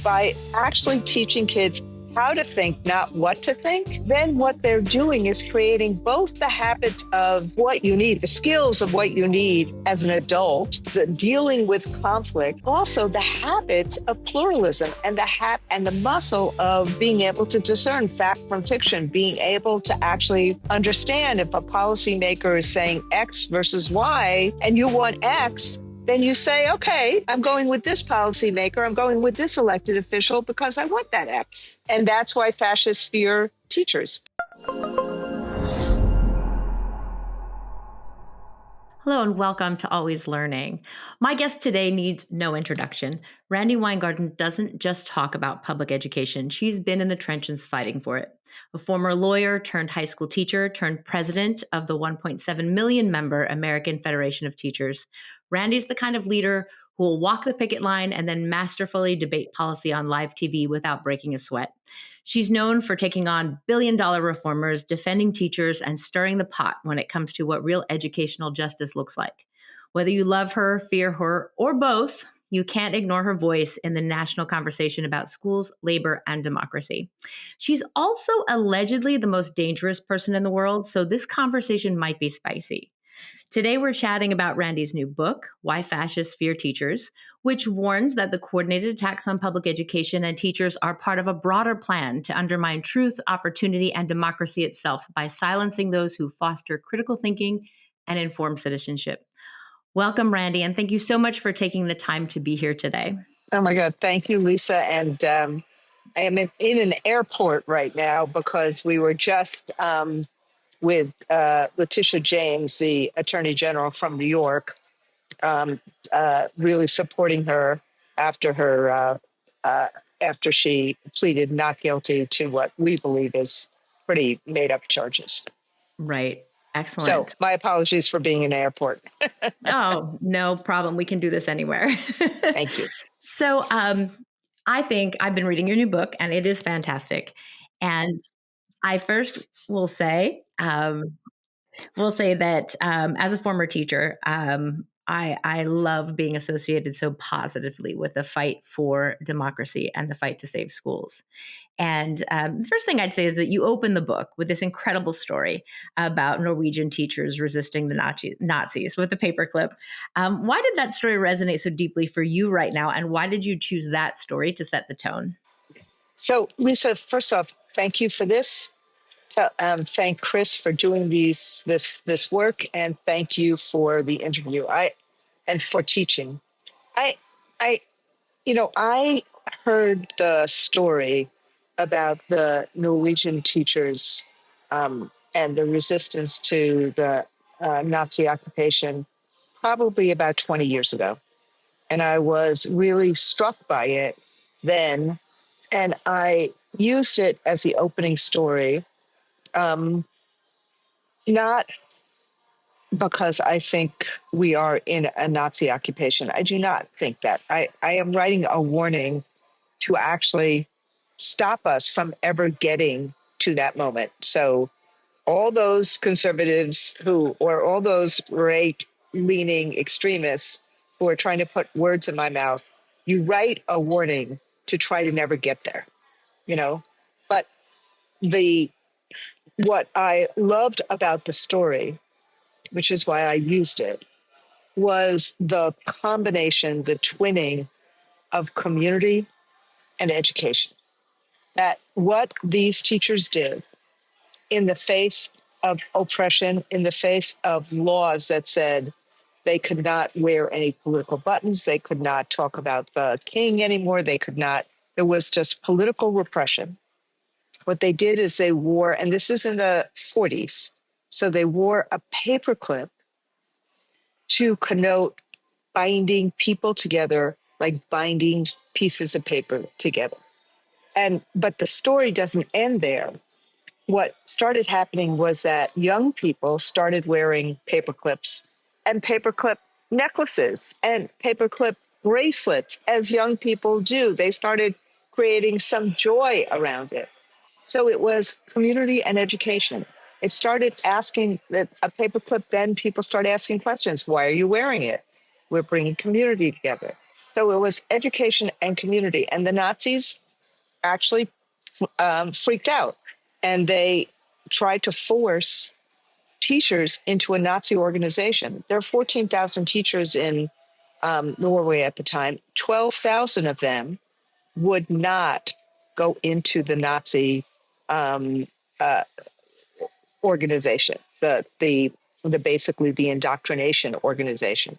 by actually teaching kids how to think, not what to think, then what they're doing is creating both the habits of what you need, the skills of what you need as an adult, dealing with conflict, also the habits of pluralism and the muscle of being able to discern fact from fiction, being able to actually understand if a policymaker is saying X versus Y and you want X, then you say, okay, I'm going with this policymaker, I'm going with this elected official because I want that X. And that's why fascists fear teachers. Hello and welcome to Always Learning. My guest today needs no introduction. Randi Weingarten doesn't just talk about public education. She's been in the trenches fighting for it. A former lawyer turned high school teacher turned president of the 1.7 million member American Federation of Teachers. Randi's the kind of leader who will walk the picket line and then masterfully debate policy on live TV without breaking a sweat. She's known for taking on billion-dollar reformers, defending teachers, and stirring the pot when it comes to what real educational justice looks like. Whether you love her, fear her, or both, you can't ignore her voice in the national conversation about schools, labor, and democracy. She's also allegedly the most dangerous person in the world, so this conversation might be spicy. Today, we're chatting about Randi's new book, Why Fascists Fear Teachers, which warns that the coordinated attacks on public education and teachers are part of a broader plan to undermine truth, opportunity, and democracy itself by silencing those who foster critical thinking and informed citizenship. Welcome, Randi, and thank you so much for taking the time to be here today. Oh my God, thank you, Lisa. And I am in an airport right now because we were just with Letitia James, the Attorney General from New York, really supporting her after after she pleaded not guilty to what we believe is pretty made up charges. Right. Excellent. So my apologies for being in an airport. Oh, no problem. We can do this anywhere. Thank you. So I think I've been reading your new book and it is fantastic. And I first will say that as a former teacher, I love being associated so positively with the fight for democracy and the fight to save schools. And the first thing I'd say is that you open the book with this incredible story about Norwegian teachers resisting the Nazis with the paperclip. Why did that story resonate so deeply for you right now? And why did you choose that story to set the tone? So, Lisa, first off, thank you for this. Thank Chris for doing this work, and thank you for the interview. And for teaching. I I heard the story about the Norwegian teachers and the resistance to the Nazi occupation probably about 20 years ago, and I was really struck by it then, and I used it as the opening story. Not because I think we are in a Nazi occupation. I do not think that. I am writing a warning to actually stop us from ever getting to that moment. So all those conservatives or all those right-leaning extremists who are trying to put words in my mouth, you write a warning to try to never get there, you know? But what I loved about the story, which is why I used it, was the combination, the twinning of community and education. That what these teachers did in the face of oppression, in the face of laws that said they could not wear any political buttons, they could not talk about the king anymore, there was just political repression. What they did is they wore, and this is in the 40s, so they wore a paperclip to connote binding people together like binding pieces of paper together. But the story doesn't end there. What started happening was that young people started wearing paperclips and paperclip necklaces and paperclip bracelets, as young people do. They started creating some joy around it. So it was community and education. It started asking that a paperclip, then people start asking questions. Why are you wearing it? We're bringing community together. So it was education and community. And the Nazis actually freaked out, and they tried to force teachers into a Nazi organization. There are 14,000 teachers in Norway at the time. 12,000 of them would not go into the Nazi um, uh, organization, the basically the indoctrination organization.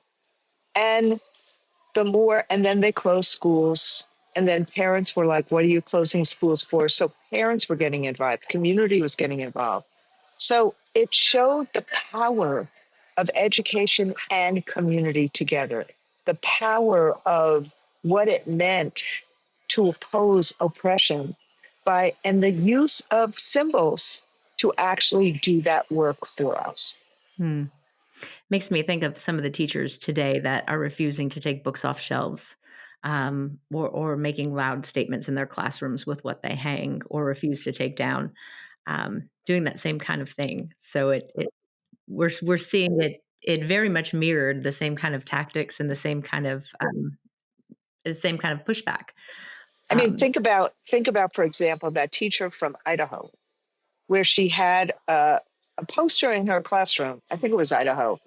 And and then they closed schools. And then parents were like, what are you closing schools for? So parents were getting involved, community was getting involved. So it showed the power of education and community together, the power of what it meant to oppose oppression and the use of symbols to actually do that work for us. Hmm. Makes me think of some of the teachers today that are refusing to take books off shelves, or making loud statements in their classrooms with what they hang or refuse to take down, doing that same kind of thing. So we're seeing it very much mirrored the same kind of tactics and the same kind of pushback. I mean, Um, think about, for example, that teacher from Idaho, where she had a poster in her classroom. I think it was Idaho.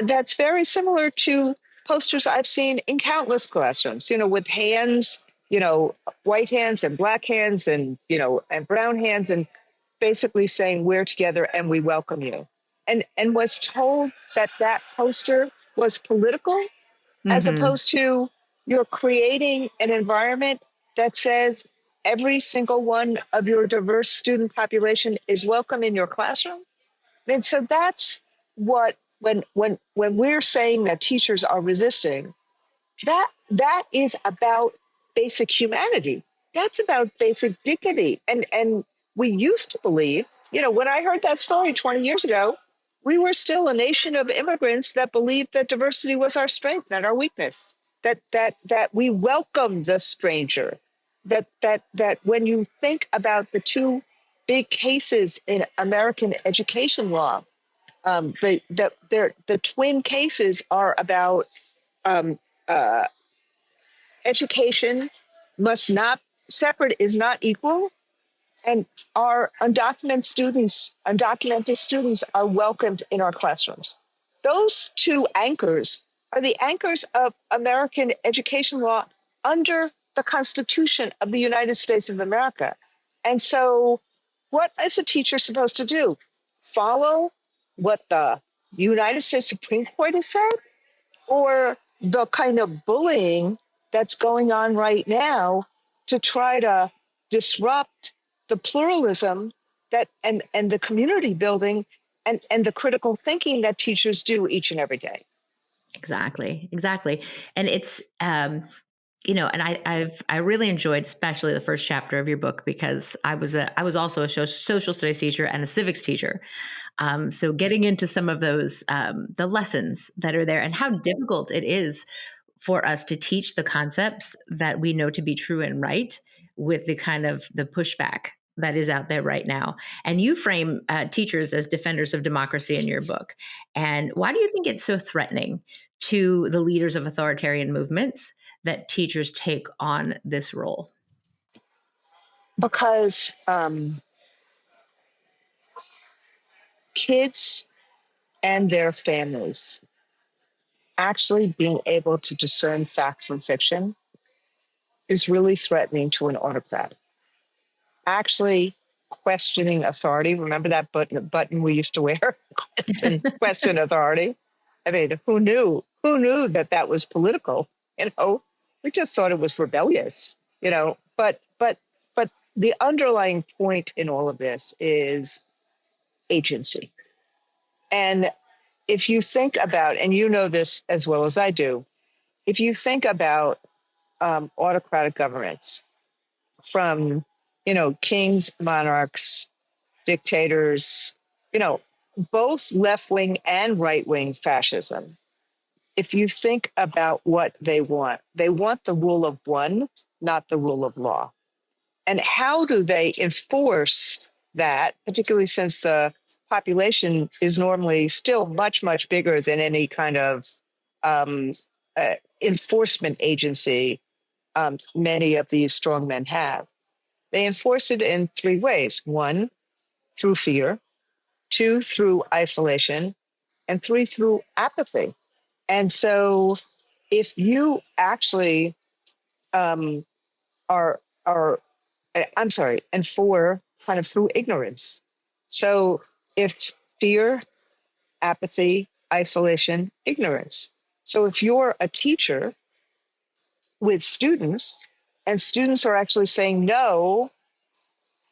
That's very similar to posters I've seen in countless classrooms. With hands, white hands and black hands, and and brown hands, and basically saying we're together and we welcome you. And was told that that poster was political, as mhm. opposed to you're creating an environment that says every single one of your diverse student population is welcome in your classroom. And so that's what when we're saying that teachers are resisting, that is about basic humanity. That's about basic dignity. And we used to believe, when I heard that story 20 years ago, we were still a nation of immigrants that believed that diversity was our strength, not our weakness. That we welcome the stranger. That when you think about the two big cases in American education law, the twin cases are about um, uh, education must not separate is not equal, and our undocumented students are welcomed in our classrooms. Those two anchors are the anchors of American education law under the Constitution of the United States of America. And so, what is a teacher supposed to do? Follow what the United States Supreme Court has said, or the kind of bullying that's going on right now to try to disrupt the pluralism and the community building and the critical thinking that teachers do each and every day. Exactly, exactly. And it's and I really enjoyed especially the first chapter of your book, because I was also a social studies teacher and a civics teacher. So getting into some of those the lessons that are there and how difficult it is for us to teach the concepts that we know to be true and right with the kind of the pushback that is out there right now. And you frame teachers as defenders of democracy in your book. And why do you think it's so threatening to the leaders of authoritarian movements that teachers take on this role? Because kids and their families actually being able to discern fact from fiction is really threatening to an autocrat. Actually questioning authority. Remember that button we used to wear? question authority. I mean, who knew? Who knew that that was political? We just thought it was rebellious. But the underlying point in all of this is agency. And if you think about, and you know this as well as I do, if you think about autocratic governments, from kings, monarchs, dictators, you know, both left wing and right wing fascism. If you think about what they want the rule of one, not the rule of law. And how do they enforce that, particularly since the population is normally still much, much bigger than any kind of um, enforcement agency many of these strong men have. They enforce it in three ways. One, through fear. Two, through isolation. And three, through apathy. And so if you actually um, are, I'm sorry, and four, kind of through ignorance. So it's fear, apathy, isolation, ignorance. So if you're a teacher with students and students are actually saying, no,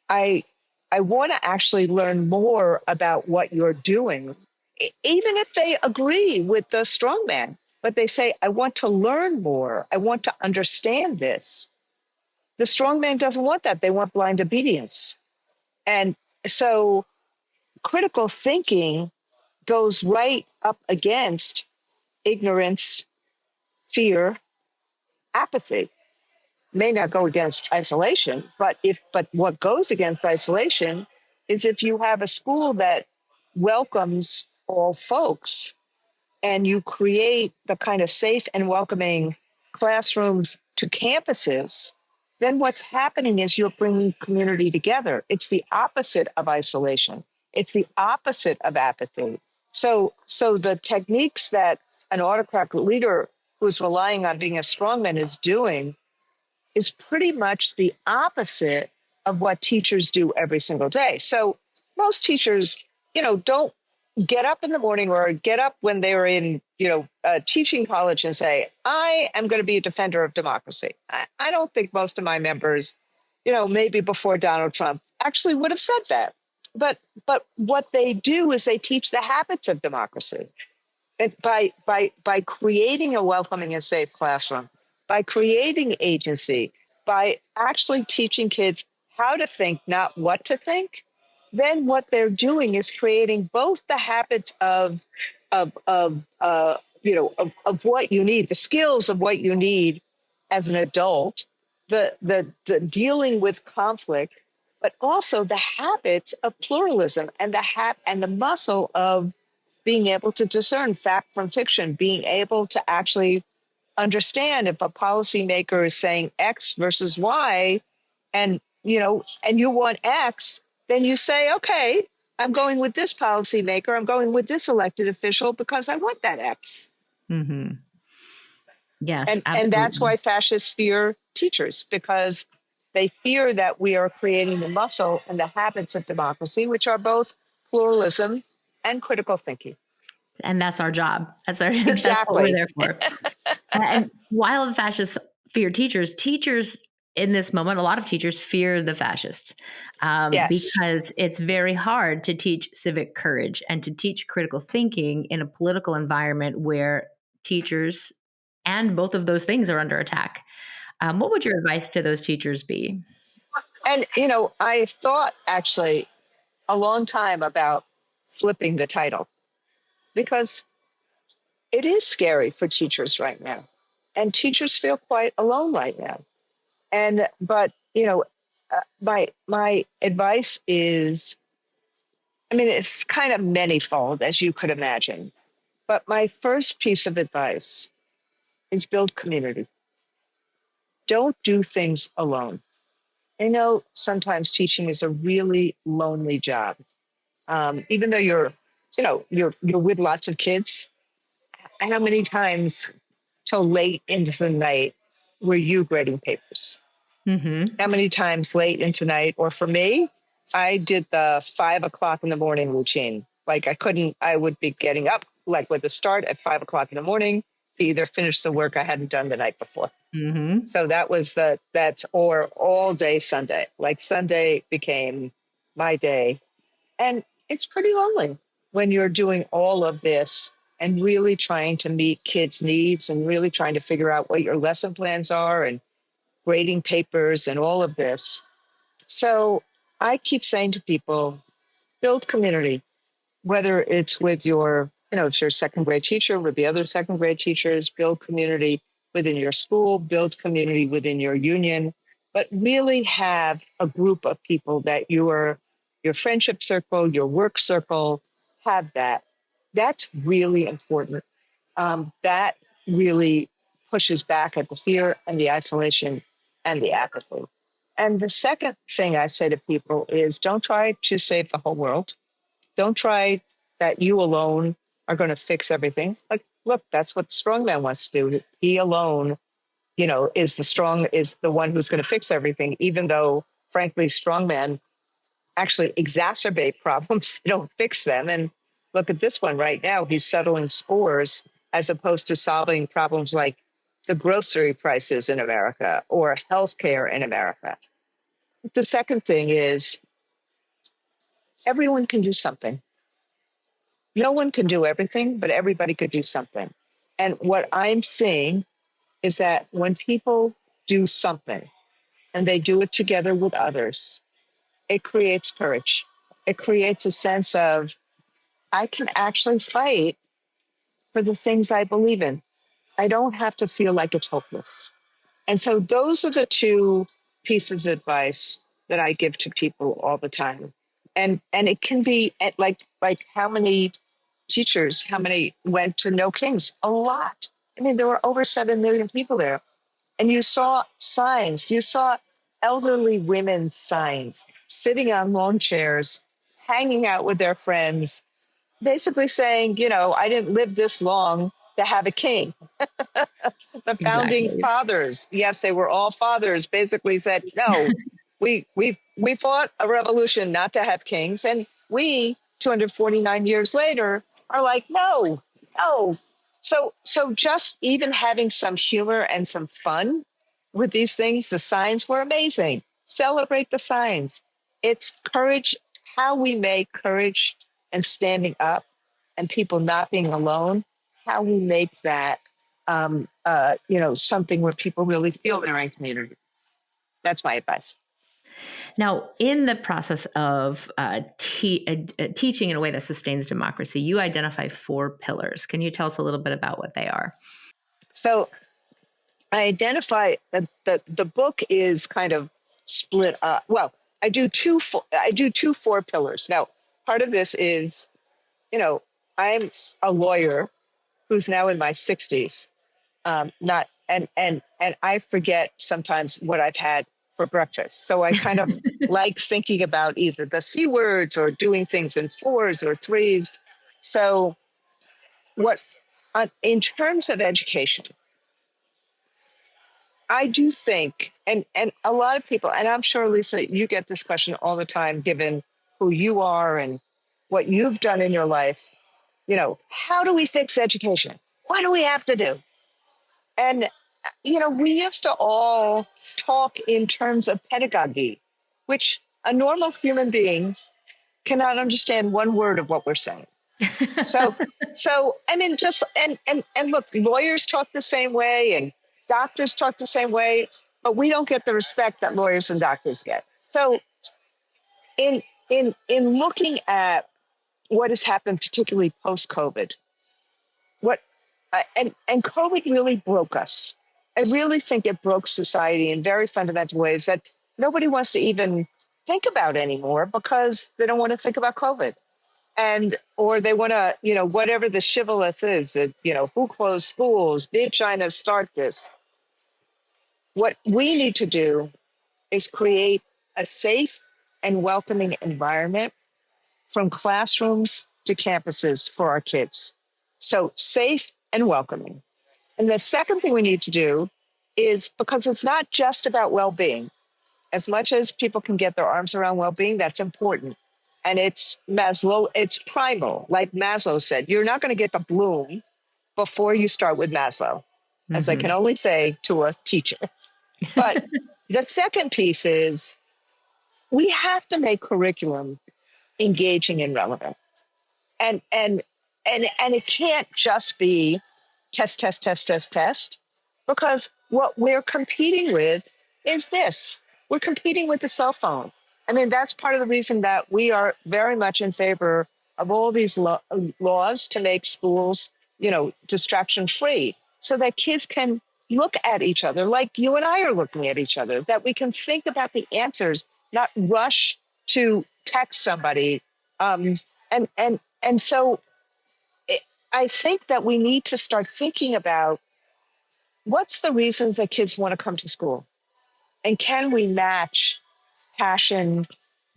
I, I want to actually learn more about what you're doing, even if they agree with the strongman, but they say, I want to learn more. I want to understand this. The strongman doesn't want that. They want blind obedience. And so critical thinking goes right up against ignorance, fear, apathy. May not go against isolation, but what goes against isolation is if you have a school that welcomes all folks and you create the kind of safe and welcoming classrooms to campuses, then what's happening is you're bringing community together. It's the opposite of isolation. It's the opposite of apathy. So the techniques that an autocratic leader who's relying on being a strongman is doing is pretty much the opposite of what teachers do every single day. So most teachers, don't get up in the morning or get up when they're in, teaching college and say, I am going to be a defender of democracy. I don't think most of my members, maybe before Donald Trump actually would have said that. But what they do is they teach the habits of democracy. And by creating a welcoming and safe classroom, by creating agency, by actually teaching kids how to think, not what to think, then what they're doing is creating both the habits of what you need, the skills of what you need as an adult, the dealing with conflict, but also the habits of pluralism and and the muscle of being able to discern fact from fiction, being able to actually understand if a policymaker is saying X versus Y, and you want X, then you say, okay, I'm going with this policymaker, I'm going with this elected official because I want that X. Mm-hmm. Yes, And that's absolutely. why fascists fear teachers, because they fear that we are creating the muscle and the habits of democracy, which are both pluralism and critical thinking. And that's our job. That's what we're Exactly. there for. And while the fascists fear teachers, teachers in this moment, a lot of teachers fear the fascists Yes. because it's very hard to teach civic courage and to teach critical thinking in a political environment where teachers and both of those things are under attack. What would your advice to those teachers be? And, I thought actually a long time about flipping the title because it is scary for teachers right now. And teachers feel quite alone right now. But, my advice is, I mean, it's kind of manyfold, as you could imagine. But my first piece of advice is build community. Don't do things alone. I know sometimes teaching is a really lonely job. Even though you're with lots of kids, how many times till late into the night were you grading papers? Mm-hmm. How many times late into night? Or for me, I did the 5 o'clock in the morning routine. Like I would be getting up like with a start at 5 o'clock in the morning to either finish the work I hadn't done the night before. Mm-hmm. So that's or all day Sunday. Like Sunday became my day. And it's pretty lonely when you're doing all of this and really trying to meet kids' needs and really trying to figure out what your lesson plans are and grading papers and all of this. So I keep saying to people, build community, whether it's with if you're a second grade teacher, with the other second grade teachers, build community within your school, build community within your union, but really have a group of people that your friendship circle, your work circle, have that. That's really important. That really pushes back at the fear and the isolation and the apathy. And the second thing I say to people is don't try to save the whole world. Don't try that you alone are going to fix everything. Like, look, that's what the strongman wants to do. He alone, is the one who's going to fix everything, even though, frankly, strongman actually exacerbate problems. They don't fix them. And look at this one right now. He's settling scores as opposed to solving problems like the grocery prices in America or healthcare in America. The second thing is everyone can do something. No one can do everything, but everybody could do something. And what I'm seeing is that when people do something and they do it together with others, it creates courage. It creates a sense of, I can actually fight for the things I believe in. I don't have to feel like it's hopeless. And so those are the two pieces of advice that I give to people all the time. And it can be like how many teachers, how many went to No Kings? A lot. I mean, there were over 7 million people there. And you saw signs, you saw elderly women's signs sitting on lawn chairs, hanging out with their friends, basically saying, I didn't live this long to have a king. The founding Exactly. fathers, yes, they were all fathers, basically said, no, we fought a revolution not to have kings. And we, 249 years later, are like, no, no. So just even having some humor and some fun with these things, the signs were amazing. Celebrate the signs. It's courage, how we make courage and standing up and people not being alone, how we make that something where people really feel they're in community. That's my advice. Now, in the process of teaching in a way that sustains democracy, you identify 4 pillars. Can you tell us a little bit about what they are? So I identify that the book is kind of split up. Well, I do two 4 pillars. Now, part of this is, I'm a lawyer who's now in my 60s. Not and I forget sometimes what I've had for breakfast. So I kind of like thinking about either the C words or doing things in 4s or 3s. So what in terms of education, I do think, and a lot of people, and I'm sure Lisa, you get this question all the time, given who you are and what you've done in your life. How do we fix education? What do we have to do? And we used to all talk in terms of pedagogy, which a normal human being cannot understand one word of what we're saying. So, so I mean, just and look, lawyers talk the same way, and doctors talk the same way, but we don't get the respect that lawyers and doctors get. So, in looking at what has happened, particularly post COVID, what and COVID really broke us. I really think it broke society in very fundamental ways that nobody wants to even think about anymore because they don't want to think about COVID. And or they want to, whatever the shibboleth is, that, who closed schools? Did China start this? What we need to do is create a safe and welcoming environment from classrooms to campuses for our kids. So safe and welcoming. And the second thing we need to do is, because it's not just about well-being, as much as people can get their arms around well-being, that's important. And it's Maslow, it's primal. Like Maslow said, you're not going to get the bloom before you start with Maslow, as I can only say to a teacher. But the second piece is we have to make curriculum engaging and relevant. And it can't just be test, test, test, test, test, because what we're competing with is this. We're competing with the cell phone. I mean, that's part of the reason that we are very much in favor of all these laws to make schools, distraction free, so that kids can look at each other like you and I are looking at each other, that we can think about the answers, not rush to text somebody. And so I think that we need to start thinking about what's the reasons that kids want to come to school? And can we match passion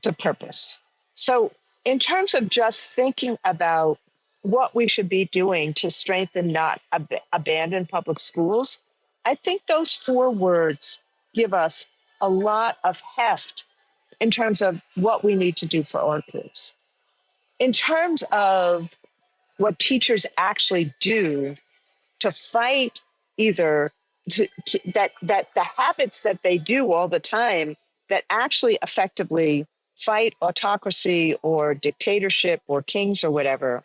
to purpose? So, in terms of just thinking about what we should be doing to strengthen, not abandon public schools, I think those four words give us a lot of heft in terms of what we need to do for our kids. In terms of what teachers actually do to fight either that the habits that they do all the time that actually effectively fight autocracy or dictatorship or kings or whatever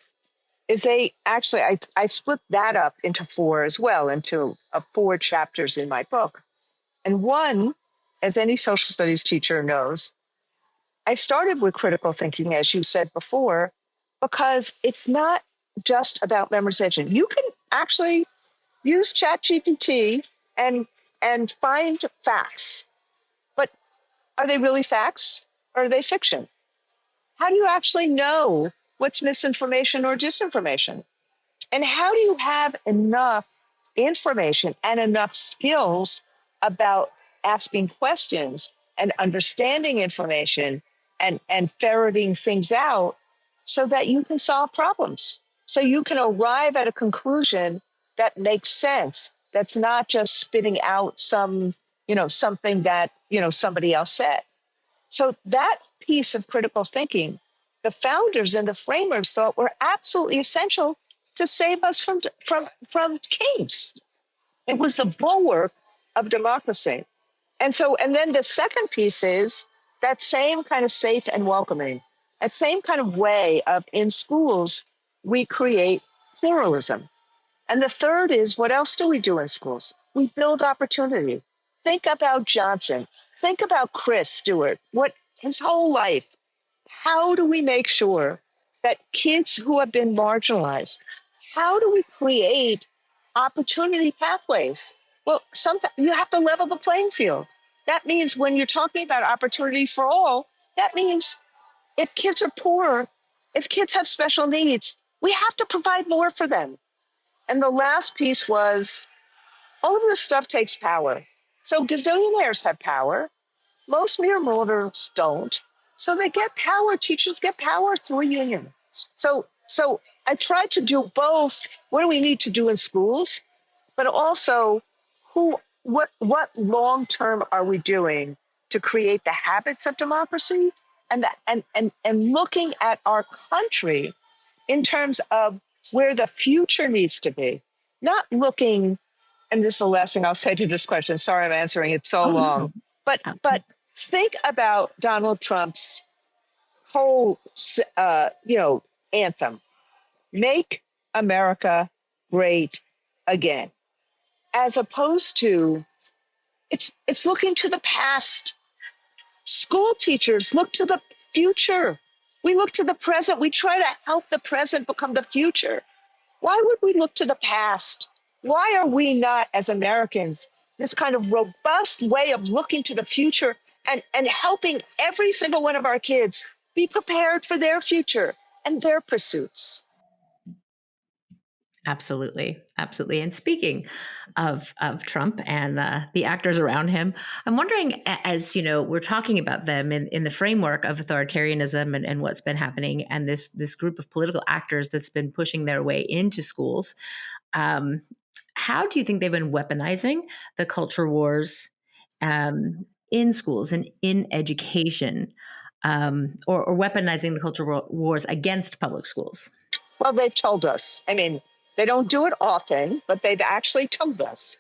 is they actually I split that up into four as well, into four chapters in my book. And one, as any social studies teacher knows, I started with critical thinking, as you said before, because it's not just about memorization. You can actually use ChatGPT and find facts, but are they really facts or are they fiction? How do you actually know what's misinformation or disinformation? And how do you have enough information and enough skills about asking questions and understanding information and ferreting things out so that you can solve problems? So you can arrive at a conclusion that makes sense, that's not just spitting out something that, somebody else said. So that piece of critical thinking, the founders and the framers thought were absolutely essential to save us from kings. It was the bulwark of democracy. And then the second piece is that same kind of safe and welcoming, that same kind of way of in schools, we create pluralism. And the third is, what else do we do in schools? We build opportunity. Think about Johnson. Think about Chris Stewart. What his whole life. How do we make sure that kids who have been marginalized, how do we create opportunity pathways? Well, sometimes you have to level the playing field. That means when you're talking about opportunity for all, that means if kids are poor, if kids have special needs, we have to provide more for them. And the last piece was all of this stuff takes power. So gazillionaires have power. Most mere mortals don't. So they get power. Teachers get power through a union. So I tried to do both. What do we need to do in schools? But also, what long term are we doing to create the habits of democracy? And looking at our country in terms of where the future needs to be, not looking, and this is the last thing I'll say to this question. Sorry, I'm answering it so Oh, long. no. But think about Donald Trump's whole anthem, "Make America Great Again," as opposed to it's looking to the past. School teachers look to the future. We look to the present. We try to help the present become the future. Why would we look to the past? Why are we not, as Americans, this kind of robust way of looking to the future and helping every single one of our kids be prepared for their future and their pursuits? Absolutely, absolutely. And speaking of Trump and the actors around him, I'm wondering, as you know, we're talking about them in the framework of authoritarianism and what's been happening, and this group of political actors that's been pushing their way into schools. Um, how do you think they've been weaponizing the culture wars in schools and in education, or weaponizing the culture wars against public schools? Well, they've told us. I mean, they don't do it often, but they've actually told us.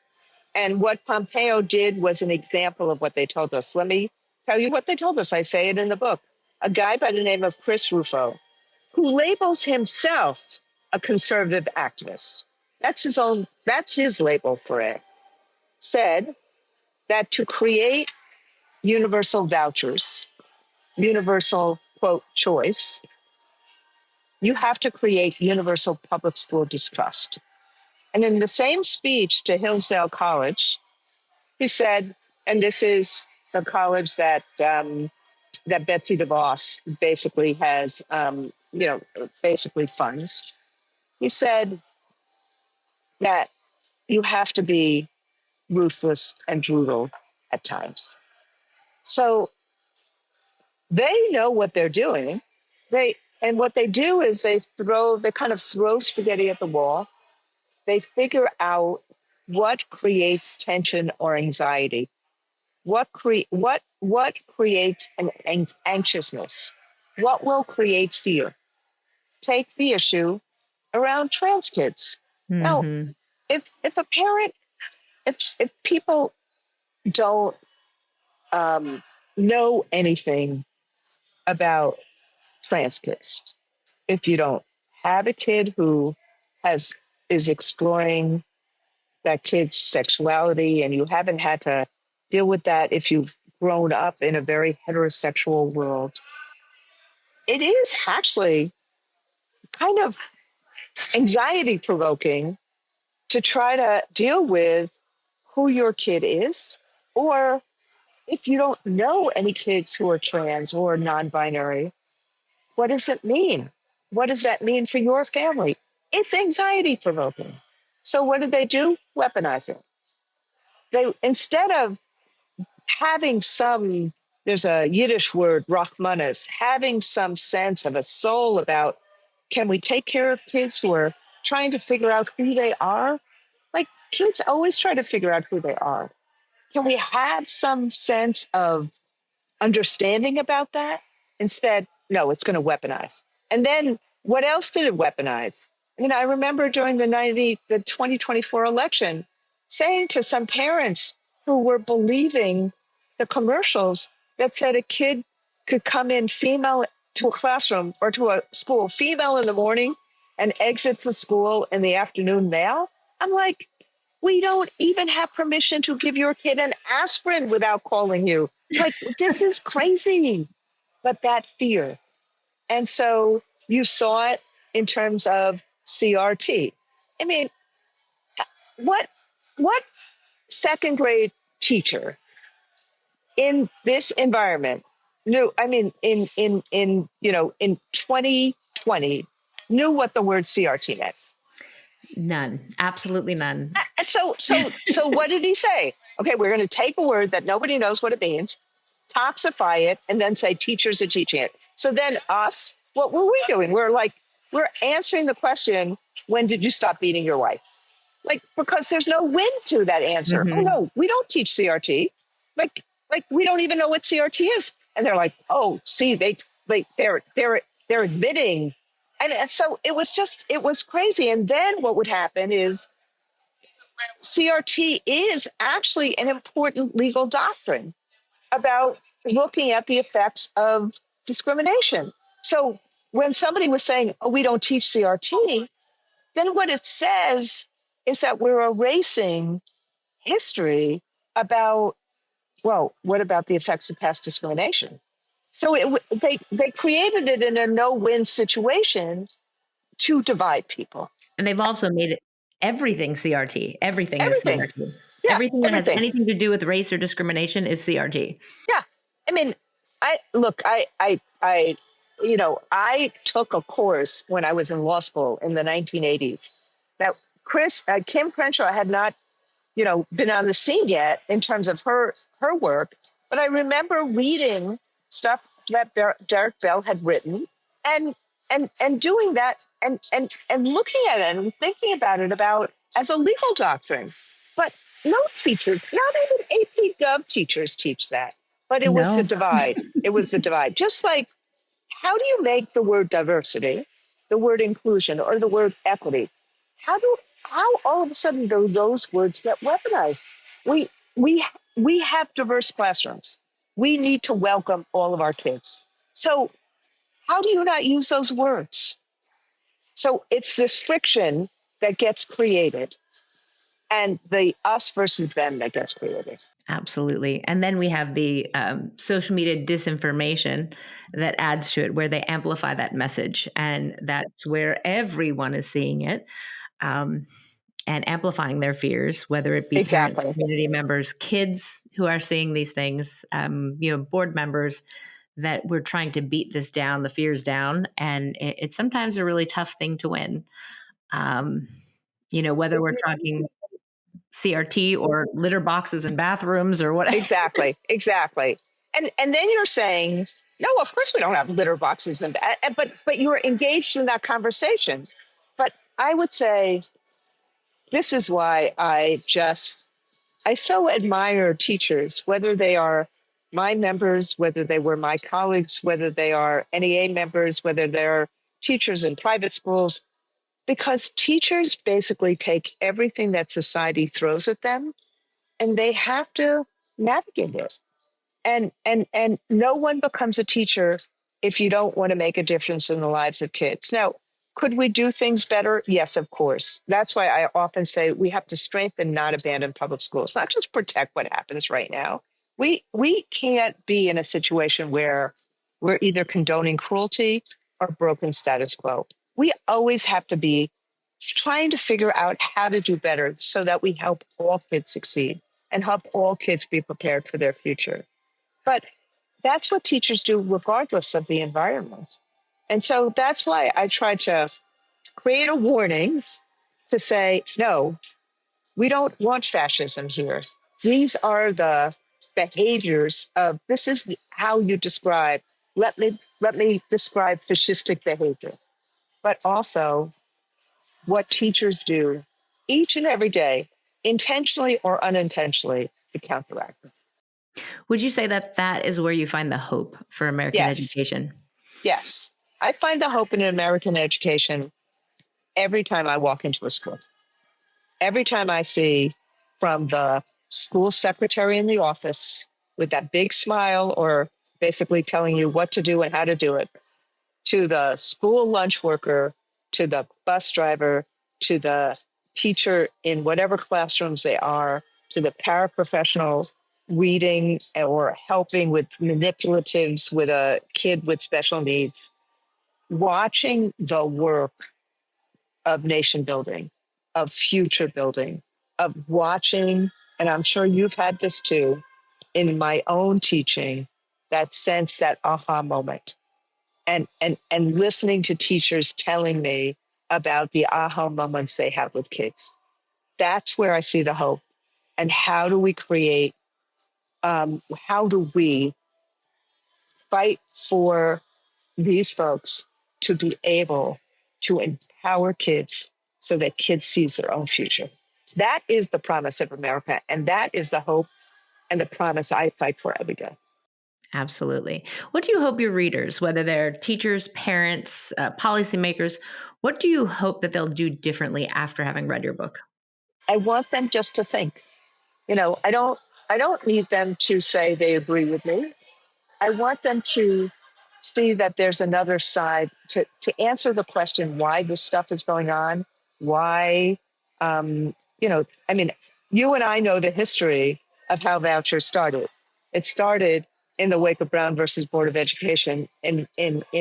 And what Pompeo did was an example of what they told us. Let me tell you what they told us. I say it in the book. A guy by the name of Chris Rufo, who labels himself a conservative activist, that's his label for it, said that to create universal vouchers, universal, quote, choice, you have to create universal public school distrust. And in the same speech to Hillsdale College, he said, and this is the college that Betsy DeVos basically has, basically funds. He said that you have to be ruthless and brutal at times. So they know what they're doing. And what they do is they kind of throw spaghetti at the wall. They figure out what creates tension or anxiety. What creates anxiousness? What will create fear? Take the issue around trans kids. Now, Mm-hmm. if a parent, if people don't know anything about trans kids, if you don't have a kid who has is exploring that kid's sexuality, and you haven't had to deal with that if you've grown up in a very heterosexual world, it is actually kind of anxiety provoking to try to deal with who your kid is, or if you don't know any kids who are trans or non-binary, what does it mean? What does that mean for your family? It's anxiety provoking. So what do? Weaponize it. They, instead of having some, there's a Yiddish word, rachmanis, having some sense of a soul about, can we take care of kids who are trying to figure out who they are? Like, kids always try to figure out who they are. Can we have some sense of understanding about that? Instead, no, it's going to weaponize. And then what else did it weaponize? I remember during the 2024 election, saying to some parents who were believing the commercials that said a kid could come in female to a classroom or to a school, female in the morning, and exits the school in the afternoon, male. I'm like, we don't even have permission to give your kid an aspirin without calling you. Like, this is crazy. But that fear. And so you saw it in terms of CRT. I mean, what what second grade teacher in this environment knew, I mean, in 2020 knew what the word CRT meant? None. Absolutely none. So what did he say? Okay, we're going to take a word that nobody knows what it means, toxify it, and then say teachers are teaching it. So then us, what were we doing? We're answering the question, when did you stop beating your wife? Like, because there's no win to that answer. Oh Mm-hmm. no, we don't teach CRT. Like we don't even know what CRT is. And they're like, oh, see, they're admitting. And so it was crazy. And then what would happen is CRT is actually an important legal doctrine about looking at the effects of discrimination. So when somebody was saying, oh, we don't teach CRT, then what it says is that we're erasing history about, well, what about the effects of past discrimination? So they created it in a no-win situation to divide people. And they've also made it everything CRT. Everything is Everything. CRT. Yeah, Everything that has everything. anything to do with race or discrimination is CRT. Yeah. I mean, I took a course when I was in law school in the 1980s that Kim Crenshaw had not, been on the scene yet in terms of her work. But I remember reading stuff that Derek Bell had written, and and doing that, and looking at it and thinking about it about as a legal doctrine. But no teachers, not even AP Gov teachers teach that. But it was the No. divide. It was the divide. Just like, how do you make the word diversity, the word inclusion, or the word equity? How do how all of a sudden those words get weaponized? We we we have diverse classrooms. We need to welcome all of our kids. So how do you not use those words? So it's this friction that gets created, and the us versus them that gets created. Absolutely. And then we have the social media disinformation that adds to it, where they amplify that message. And that's where everyone is seeing it, um, and amplifying their fears, whether it be parents, Exactly. community members, kids who are seeing these things, board members, that we're trying to beat this down, the fears down. And it's sometimes a really tough thing to win. Um, whether we're talking. CRT or litter boxes in bathrooms or what? Exactly. And then you're saying, no, of course we don't have litter boxes and but you're engaged in that conversation. But I would say this is why I so admire teachers, whether they are my members, whether they were my colleagues, whether they are NEA members, whether they're teachers in private schools, because teachers basically take everything that society throws at them and they have to navigate it. And no one becomes a teacher if you don't want to make a difference in the lives of kids. Now, could we do things better? Yes, of course. That's why I often say we have to strengthen, not abandon public schools, not just protect what happens right now. We can't be in a situation where we're either condoning cruelty or broken status quo. We always have to be trying to figure out how to do better so that we help all kids succeed and help all kids be prepared for their future. But that's what teachers do regardless of the environment. And so that's why I try to create a warning to say, no, we don't want fascism here. These are the behaviors of this is how you describe. Let me describe fascistic behavior, but also what teachers do each and every day, intentionally or unintentionally, to counteract it. Would you say that that is where you find the hope for American Yes, education? yes. I find the hope in American education every time I walk into a school. Every time I see from the school secretary in the office with that big smile or basically telling you what to do and how to do it, to the school lunch worker, to the bus driver, to the teacher in whatever classrooms they are, to the paraprofessional reading or helping with manipulatives with a kid with special needs, watching the work of nation building, of future building, of watching, and I'm sure you've had this too, in my own teaching, that sense, that aha moment. And listening to teachers telling me about the aha moments they have with kids. That's where I see the hope. And how do we create, how do we fight for these folks to be able to empower kids so that kids sees their own future? That is the promise of America. And that is the hope and the promise I fight for every day. Absolutely. What do you hope your readers, whether they're teachers, parents, policymakers, what do you hope that they'll do differently after having read your book? I want them just to think. I don't need them to say they agree with me. I want them to see that there's another side to answer the question why this stuff is going on, why, I mean, you and I know the history of how vouchers started. It started in the wake of Brown versus Board of Education in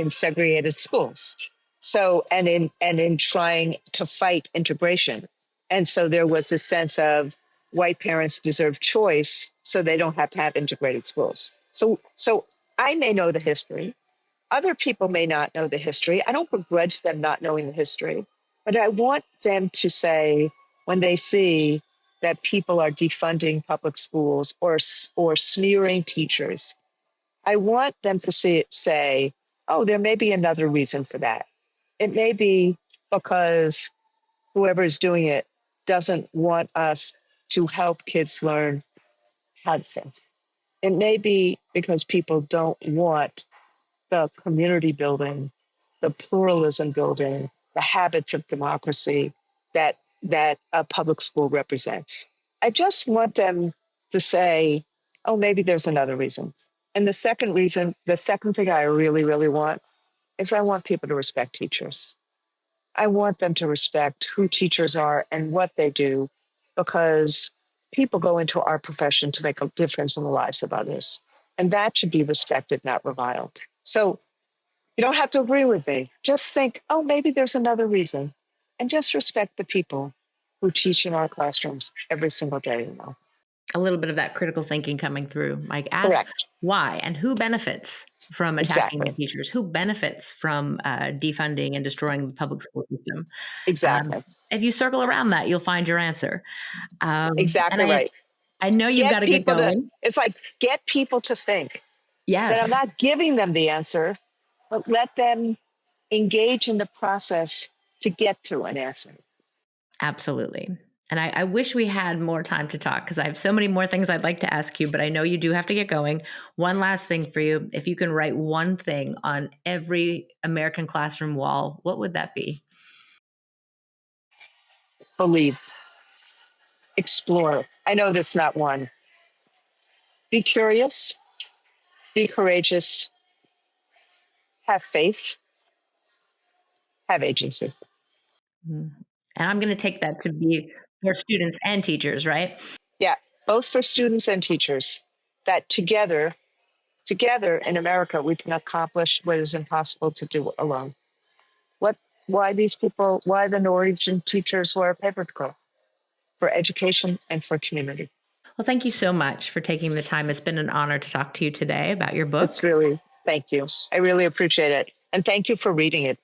segregated schools. So, and in trying to fight integration. And so there was a sense of white parents deserve choice so they don't have to have integrated schools. So I may know the history. Other people may not know the history. I don't begrudge them not knowing the history, but I want them to say when they see that people are defunding public schools or smearing teachers, I want them to say, oh, there may be another reason for that. It may be because whoever is doing it doesn't want us to help kids learn how to think. It may be because people don't want the community building, the pluralism building, the habits of democracy that a public school represents. I just want them to say, oh, maybe there's another reason. And the second reason, the second thing I really, really want is I want people to respect teachers. I want them to respect who teachers are and what they do, because people go into our profession to make a difference in the lives of others. And that should be respected, not reviled. So you don't have to agree with me. Just think, oh, maybe there's another reason. And just respect the people who teach in our classrooms every single day. A little bit of that critical thinking coming through. Like, ask Correct. why and who benefits. from attacking the Exactly. teachers? Who benefits from defunding and destroying the public school system? Exactly. If you circle around that, you'll find your answer. And Exactly right. I know you've got Get to get people to, going. it's like, get people to think that I'm Yes, not giving them the answer, but let them engage in the process to get to an answer. absolutely. And I wish we had more time to talk because I have so many more things I'd like to ask you, but I know you do have to get going. One last thing for you. If you can write one thing on every American classroom wall, what would that be? Believe, explore. I know there's not one. Be curious, be courageous, have faith, have agency. Mm. And I'm going to take that to be for students and teachers, right? Yeah, both for students and teachers, that together in America, we can accomplish what is impossible to do alone. What, why the Norwegian teachers wear paper clip? For education and for community. Well, thank you so much for taking the time. It's been an honor to talk to you today about your It's book. really, thank you. I really appreciate it. And thank you for reading it.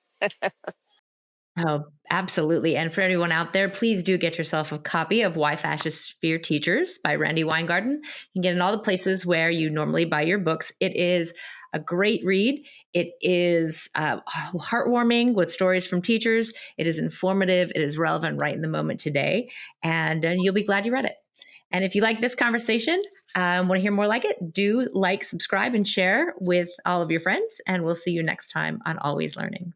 Oh, absolutely. And for everyone out there, please do get yourself a copy of Why Fascists Fear Teachers by Randi Weingarten. You can get it in all the places where you normally buy your books. It is a great read. It is heartwarming with stories from teachers. It is informative. It is relevant right in the moment today. And you'll be glad you read it. And if you like this conversation, want to hear more like it, do like, subscribe, and share with all of your friends. And we'll see you next time on Always Learning.